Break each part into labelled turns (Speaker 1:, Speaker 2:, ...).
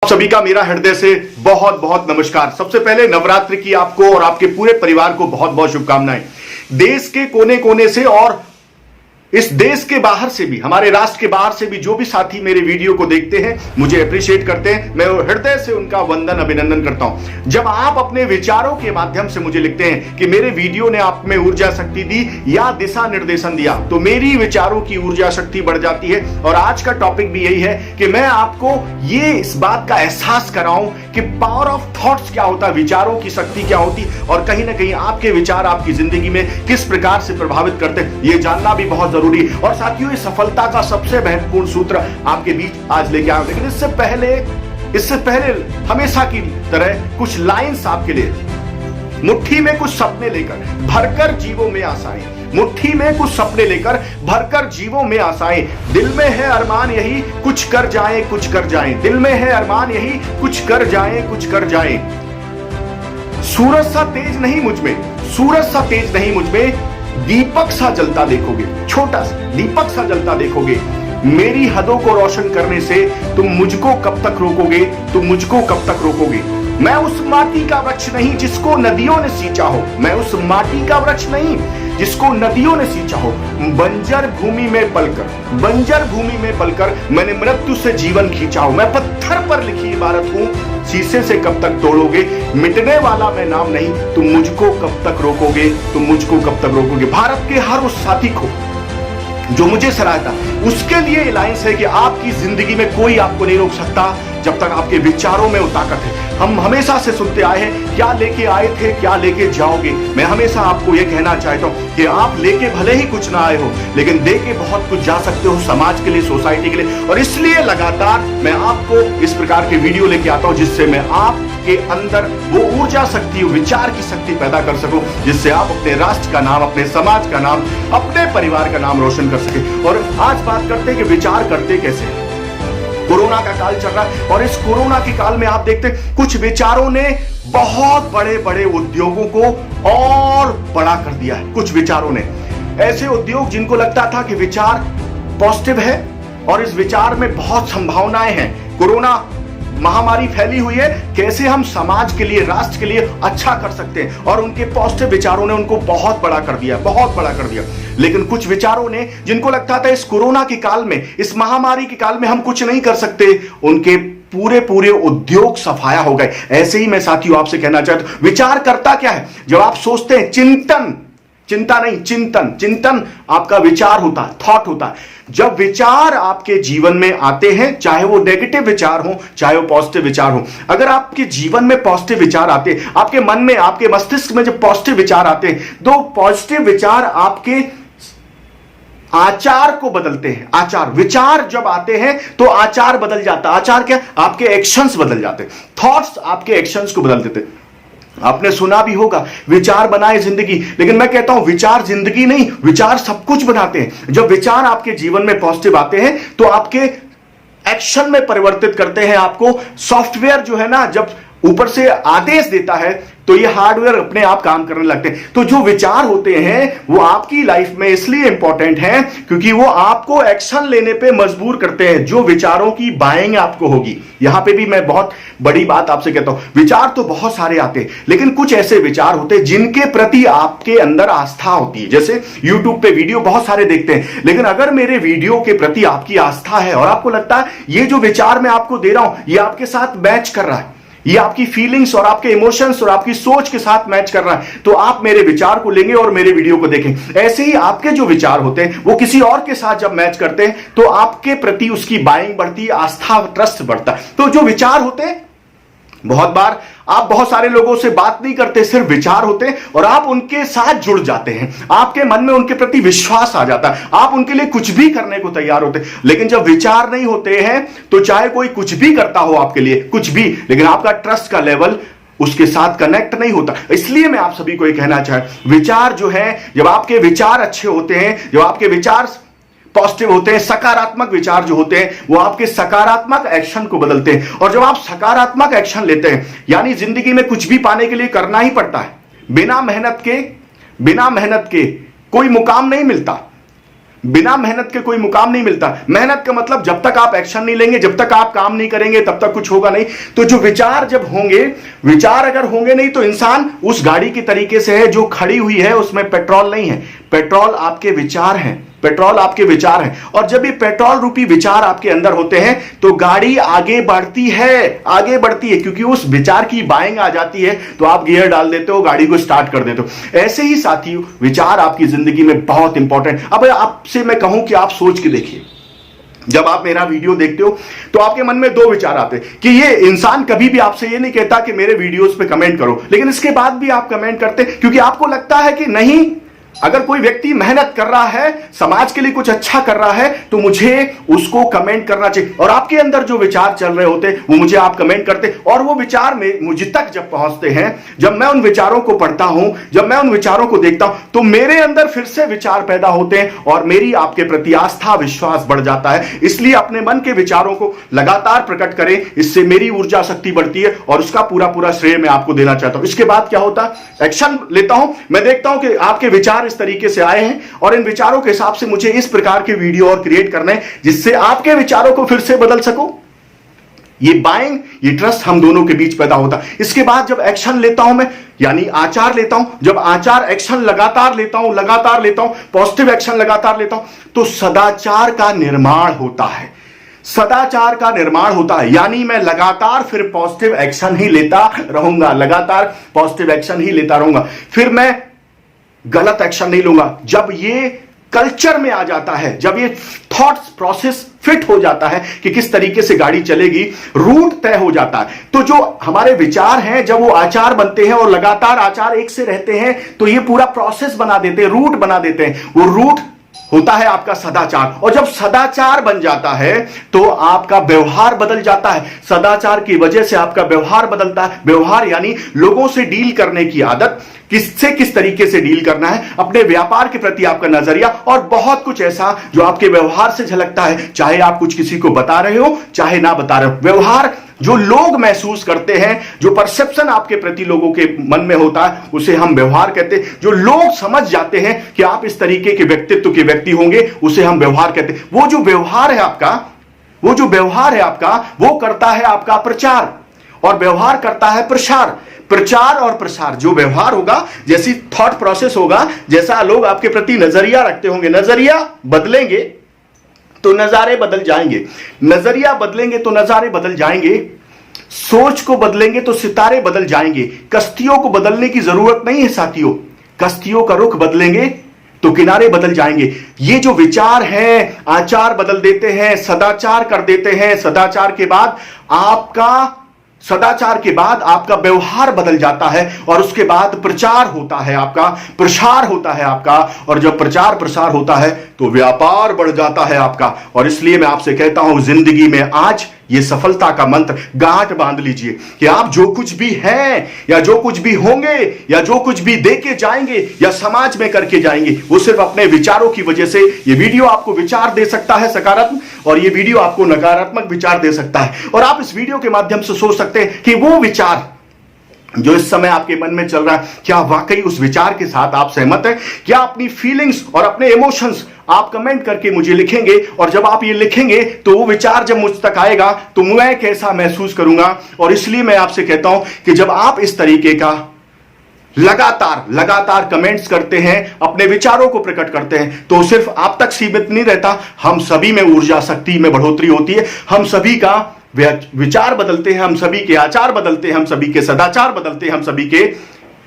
Speaker 1: आप सभी का मेरा हृदय से बहुत बहुत नमस्कार। सबसे पहले नवरात्रि की आपको और आपके पूरे परिवार को बहुत बहुत शुभकामनाएं। देश के कोने कोने से और इस देश के बाहर से भी, हमारे राष्ट्र के बाहर से भी जो भी साथी मेरे वीडियो को देखते हैं, मुझे अप्रिशिएट करते हैं, मैं हृदय से उनका वंदन अभिनंदन करता हूं। जब आप अपने विचारों के माध्यम से मुझे लिखते हैं कि मेरे वीडियो ने आप में ऊर्जा शक्ति दी या दिशा निर्देशन दिया, तो मेरी विचारों की ऊर्जा शक्ति बढ़ जाती है। और आज का टॉपिक भी यही है कि मैं आपको ये इस बात का एहसास कराऊं कि पावर ऑफ थॉट्स क्या होता है, विचारों की शक्ति क्या होती, और कहीं ना कहीं आपके विचार आपकी जिंदगी में किस प्रकार से प्रभावित करते हैं, ये जानना भी बहुत जरूरी। और साथियों, ये सफलता का सबसे महत्वपूर्ण सूत्र आपके बीच आज लेके आया। लेकिन इससे पहले हमेशा की तरह कुछ लाइंस आपके लिए। मुट्ठी में कुछ सपने लेकर भरकर जीवों में आशाएं, मुट्ठी में कुछ सपने लेकर भरकर जीवों में आशाएं, दिल में है अरमान यही कुछ कर जाएं, कुछ कर जाएं, दिल में है अरमान यही कुछ कर जाएं, कुछ कर जाएं। सूरज सा तेज नहीं मुझ में, सूरज सा तेज नहीं मुझ में, दीपक सा जलता देखोगे, छोटा सा दीपक सा जलता देखोगे। मेरी हदों को रोशन करने से तुम मुझको कब तक रोकोगे, तुम मुझको कब तक रोकोगे। मैं उस माटी का वृक्ष नहीं जिसको नदियों ने सींचा हो, मैं उस माटी का वृक्ष नहीं जिसको नदियों ने सींचा हो। बंजर भूमि में पलकर, बंजर भूमि में पलकर मैंने मृत्यु से जीवन खींचा हो। मैं पत्थर पर लिखी इबारत हूं, शीशे से कब तक तोड़ोगे। मिटने वाला मैं नाम नहीं, तुम मुझको कब तक रोकोगे, तुम मुझको कब तक रोकोगे। भारत के हर उस साथी को जो मुझे सराहता, उसके लिए लाइंस है कि आपकी जिंदगी में कोई आपको नहीं रोक सकता जब तक आपके विचारों में वो ताकत है। हम हमेशा से सुनते आए हैं, क्या लेके आए थे क्या लेके जाओगे। मैं हमेशा आपको ये कहना चाहता हूं कि आप लेके भले ही कुछ ना आए हो, लेकिन दे के बहुत कुछ जा सकते हो समाज के लिए, सोसाइटी के लिए। और इसलिए लगातार मैं आपको इस प्रकार के वीडियो लेके आता हूं, जिससे मैं आपके अंदर वो ऊर्जा शक्ति, विचार की शक्ति पैदा कर सकूं, जिससे आप अपने राष्ट्र का नाम, अपने समाज का नाम, अपने परिवार का नाम रोशन कर सके। और आज बात करते हैं कि विचार करते कैसे हैं। कोरोना का काल चल रहा है और इस कोरोना के काल में आप देखते हैं कुछ विचारों ने बहुत बड़े बड़े उद्योगों को और बड़ा कर दिया है। कुछ विचारों ने, ऐसे उद्योग जिनको लगता था कि विचार पॉजिटिव है और इस विचार में बहुत संभावनाएं हैं, कोरोना महामारी फैली हुई है, कैसे हम समाज के लिए, राष्ट्र के लिए अच्छा कर सकते हैं, और उनके पॉजिटिव विचारों ने उनको बहुत बड़ा कर दिया, बहुत बड़ा कर दिया। लेकिन कुछ विचारों ने, जिनको लगता था इस कोरोना के काल में, इस महामारी के काल में हम कुछ नहीं कर सकते, उनके पूरे पूरे उद्योग सफाया हो गए। ऐसे ही मैं साथियों आपसे कहना चाहता हूं, विचार करता क्या है। जब आप सोचते हैं, चिंतन, चिंता नहीं, चिंतन, चिंतन आपका विचार होता है, थॉट होता है। जब विचार आपके जीवन में आते हैं, चाहे वो नेगेटिव विचार हो चाहे वो पॉजिटिव विचार हो, अगर आपके जीवन में पॉजिटिव विचार आते हैं, आपके मन में, आपके मस्तिष्क में जब पॉजिटिव विचार आते हैं, तो पॉजिटिव विचार आपके आचार को बदलते हैं। आचार, विचार जब आते हैं तो आचार बदल जाता है। आचार क्या? आपके एक्शंस बदल जाते हैं। थॉट्स आपके एक्शंस को बदल देते हैं। आपने सुना भी होगा, विचार बनाए जिंदगी, लेकिन मैं कहता हूं विचार जिंदगी नहीं, विचार सब कुछ बनाते हैं। जब विचार आपके जीवन में पॉजिटिव आते हैं तो आपके एक्शन में परिवर्तित करते हैं। आपको सॉफ्टवेयर जो है ना, जब ऊपर से आदेश देता है तो ये हार्डवेयर अपने आप काम करने लगते हैं। तो जो विचार होते हैं वो आपकी लाइफ में इसलिए इंपॉर्टेंट हैं क्योंकि वो आपको एक्शन लेने पे मजबूर करते हैं। जो विचारों की बाइंग आपको होगी, यहां पे भी मैं बहुत बड़ी बात आपसे कहता हूं, विचार तो बहुत सारे आते हैं, लेकिन कुछ ऐसे विचार होते हैं जिनके प्रति आपके अंदर आस्था होती है। जैसे यूट्यूब पे वीडियो बहुत सारे देखते हैं, लेकिन अगर मेरे वीडियो के प्रति आपकी आस्था है और आपको लगता है ये जो विचार मैं आपको दे रहा हूं ये आपके साथ मैच कर रहा है, ये आपकी फीलिंग्स और आपके इमोशंस और आपकी सोच के साथ मैच कर रहा है, तो आप मेरे विचार को लेंगे और मेरे वीडियो को देखें। ऐसे ही आपके जो विचार होते हैं वो किसी और के साथ जब मैच करते हैं तो आपके प्रति उसकी बाइंग बढ़ती है, आस्था, ट्रस्ट बढ़ता है। तो जो विचार होते हैं, बहुत बार आप बहुत सारे लोगों से बात नहीं करते, सिर्फ विचार होते हैं और आप उनके साथ जुड़ जाते हैं, आपके मन में उनके प्रति विश्वास आ जाता है, आप उनके लिए कुछ भी करने को तैयार होते हैं। लेकिन जब विचार नहीं होते हैं तो चाहे कोई कुछ भी करता हो आपके लिए, कुछ भी, लेकिन आपका ट्रस्ट का लेवल उसके साथ कनेक्ट नहीं होता। इसलिए मैं आप सभी को यह कहना चाहूं, विचार जो है, जब आपके विचार अच्छे होते हैं, जब आपके विचार पॉजिटिव होते हैं, सकारात्मक विचार जो होते हैं वो आपके सकारात्मक एक्शन को बदलते हैं। और जब आप सकारात्मक एक्शन लेते हैं, यानी जिंदगी में कुछ भी पाने के लिए करना ही पड़ता है, बिना मेहनत के कोई मुकाम नहीं मिलता। बिना मेहनत के कोई मुकाम नहीं मिलता। मेहनत का मतलब जब तक आप एक्शन नहीं लेंगे, जब तक आप काम नहीं करेंगे, तब तक कुछ होगा नहीं। तो जो विचार जब होंगे, विचार अगर होंगे नहीं तो इंसान उस गाड़ी की तरीके से है जो खड़ी हुई है, उसमें पेट्रोल नहीं है। पेट्रोल आपके विचार हैं, पेट्रोल आपके विचार हैं। और जब ये पेट्रोल रूपी विचार आपके अंदर होते हैं तो गाड़ी आगे बढ़ती है, आगे बढ़ती है, क्योंकि उस विचार की बाइंग आ जाती है तो आप गियर डाल देते हो, गाड़ी को स्टार्ट कर देते हो। ऐसे ही साथियों, विचार आपकी जिंदगी में बहुत इंपॉर्टेंट। अब आपसे मैं कहूं कि आप सोच के देखिए, जब आप मेरा वीडियो देखते हो तो आपके मन में दो विचार आते हैं कि ये इंसान कभी भी आपसे ये नहीं कहता कि मेरे वीडियोस पे कमेंट करो, लेकिन इसके बाद भी आप कमेंट करते क्योंकि आपको लगता है कि नहीं, अगर कोई व्यक्ति मेहनत कर रहा है, समाज के लिए कुछ अच्छा कर रहा है, तो मुझे उसको कमेंट करना चाहिए। और आपके अंदर जो विचार चल रहे होते वो मुझे आप कमेंट करते, और वो विचार में मुझ तक जब पहुंचते हैं, जब मैं उन विचारों को पढ़ता हूं, जब मैं उन विचारों को देखता हूं, तो मेरे अंदर फिर से विचार पैदा होते हैं और मेरी आपके प्रति आस्था, विश्वास बढ़ जाता है। इसलिए अपने मन के विचारों को लगातार प्रकट करें, इससे मेरी ऊर्जा शक्ति बढ़ती है और उसका पूरा पूरा श्रेय मैं आपको देना चाहता हूं। इसके बाद क्या होता है, एक्शन लेता हूं, मैं देखता हूं कि आपके विचार इस तरीके से आए हैं और इन विचारों के हिसाब से मुझे इस प्रकार के वीडियो और क्रिएट करना है जिससे आपके विचारों को फिर से बदल सको। ये बाइंग, ये ट्रस्ट हम दोनों के बीच पैदा होता है। इसके बाद जब एक्शन लेता हूं मैं, यानी आचार लेता हूं, जब आचार एक्शन लगातार लेता हूं, पॉजिटिव एक्शन लगातार लेता हूं, तो सदाचार का निर्माण होता है। सदाचार का निर्माण होता है, यानी मैं लगातार फिर पॉजिटिव एक्शन ही लेता रहूंगा, लगातार पॉजिटिव एक्शन ही लेता रहूंगा, फिर मैं गलत एक्शन नहीं लूंगा। जब ये कल्चर में आ जाता है, जब ये थॉट्स प्रोसेस फिट हो जाता है कि किस तरीके से गाड़ी चलेगी, रूट तय हो जाता है, तो जो हमारे विचार हैं जब वो आचार बनते हैं और लगातार आचार एक से रहते हैं तो ये पूरा प्रोसेस बना देते हैं, रूट बना देते हैं। वो रूट होता है आपका सदाचार, और जब सदाचार बन जाता है तो आपका व्यवहार बदल जाता है। सदाचार की वजह से आपका व्यवहार बदलता है। व्यवहार यानी लोगों से डील करने की आदत, किससे किस तरीके से डील करना है, अपने व्यापार के प्रति आपका नजरिया, और बहुत कुछ ऐसा जो आपके व्यवहार से झलकता है, चाहे आप कुछ किसी को बता रहे हो चाहे ना बता रहे हो। व्यवहार जो लोग महसूस करते हैं, जो परसेप्शन आपके प्रति लोगों के मन में होता है, उसे हम व्यवहार कहते हैं। जो लोग समझ जाते हैं कि आप इस तरीके के व्यक्तित्व के व्यक्ति होंगे, उसे हम व्यवहार कहते हैं। वो जो व्यवहार है आपका, वो करता है आपका प्रचार, और व्यवहार करता है प्रसार। प्रचार और प्रसार, जो व्यवहार होगा, जैसी थॉट प्रोसेस होगा, जैसा लोग आपके प्रति नजरिया रखते होंगे, नजरिया बदलेंगे तो नजारे बदल जाएंगे, नजरिया बदलेंगे तो नजारे बदल जाएंगे, सोच को बदलेंगे तो सितारे बदल जाएंगे। कश्तियों को बदलने की जरूरत नहीं है साथियों, कश्तियों का रुख बदलेंगे तो किनारे बदल जाएंगे। ये जो विचार हैं, आचार बदल देते हैं, सदाचार कर देते हैं। सदाचार के बाद आपका व्यवहार बदल जाता है, और उसके बाद प्रचार होता है आपका, प्रसार होता है आपका, और जब प्रचार प्रसार होता है तो व्यापार बढ़ जाता है आपका। और इसलिए मैं आपसे कहता हूं, जिंदगी में आज ये सफलता का मंत्र गांठ बांध लीजिए कि आप जो कुछ भी हैं, या जो कुछ भी होंगे, या जो कुछ भी देके जाएंगे, या समाज में करके जाएंगे, वो सिर्फ अपने विचारों की वजह से। ये वीडियो आपको विचार दे सकता है सकारात्मक, और ये वीडियो आपको नकारात्मक विचार दे सकता है। और आप इस वीडियो के माध्यम से सोच सकते हैं कि वो विचार जो इस समय आपके मन में चल रहा है, क्या वाकई उस विचार के साथ आप सहमत हैं? क्या अपनी फीलिंग्स और अपने इमोशंस आप कमेंट करके मुझे लिखेंगे, और जब आप ये लिखेंगे तो वो विचार जब मुझ तक आएगा तो मैं कैसा महसूस करूंगा। और इसलिए मैं आपसे कहता हूं कि जब आप इस तरीके का लगातार कमेंट्स करते हैं, अपने विचारों को प्रकट करते हैं, तो सिर्फ आप तक सीमित नहीं रहता, हम सभी में ऊर्जा शक्ति में बढ़ोतरी होती है। हम सभी का विचार बदलते हैं, हम सभी के आचार बदलते हैं, हम सभी के सदाचार बदलते हैं, हम सभी के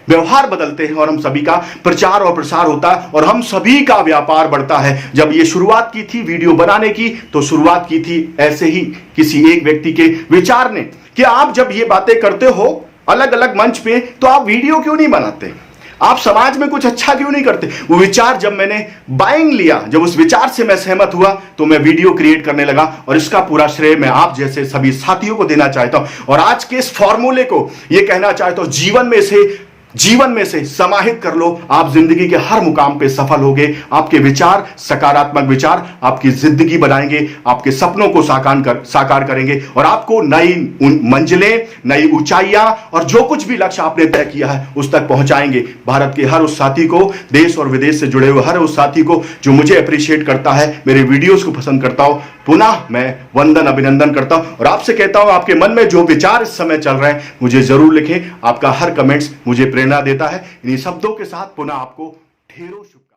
Speaker 1: व्यवहार बदलते हैं, और हम सभी का प्रचार और प्रसार होता है, और हम सभी का व्यापार बढ़ता है। जब ये शुरुआत की थी वीडियो बनाने की, तो शुरुआत की थी ऐसे ही किसी एक व्यक्ति के विचार ने कि आप जब ये बातें करते हो अलग अलग मंच पे, तो आप वीडियो क्यों नहीं बनाते, आप समाज में कुछ अच्छा क्यों नहीं करते। वो विचार जब मैंने बाइंग लिया, जब उस विचार से मैं सहमत हुआ, तो मैं वीडियो क्रिएट करने लगा, और इसका पूरा श्रेय मैं आप जैसे सभी साथियों को देना चाहता हूं। और आज के इस फॉर्मूले को ये कहना चाहता हूं, जीवन में इसे जीवन में से समाहित कर लो, आप जिंदगी के हर मुकाम पे सफल होगे। आपके विचार, सकारात्मक विचार आपकी जिंदगी बनाएंगे, आपके सपनों को साकार करेंगे और आपको नई मंजिलें, नई ऊंचाइयां और जो कुछ भी लक्ष्य आपने तय किया है उस तक पहुंचाएंगे। भारत के हर उस साथी को, देश और विदेश से जुड़े हुए हर उस साथी को जो मुझे अप्रिशिएट करता है, मेरे वीडियोस को पसंद करता हूं, पुनः मैं वंदन, अभिनंदन करता हूं और आपसे कहता हूं, आपके मन में जो विचार इस समय चल रहे हैं मुझे जरूर लिखें। आपका हर कमेंट्स मुझे प्रेरणा देता है। इन्हीं शब्दों के साथ पुनः आपको ढेरों शुभकामनाएं।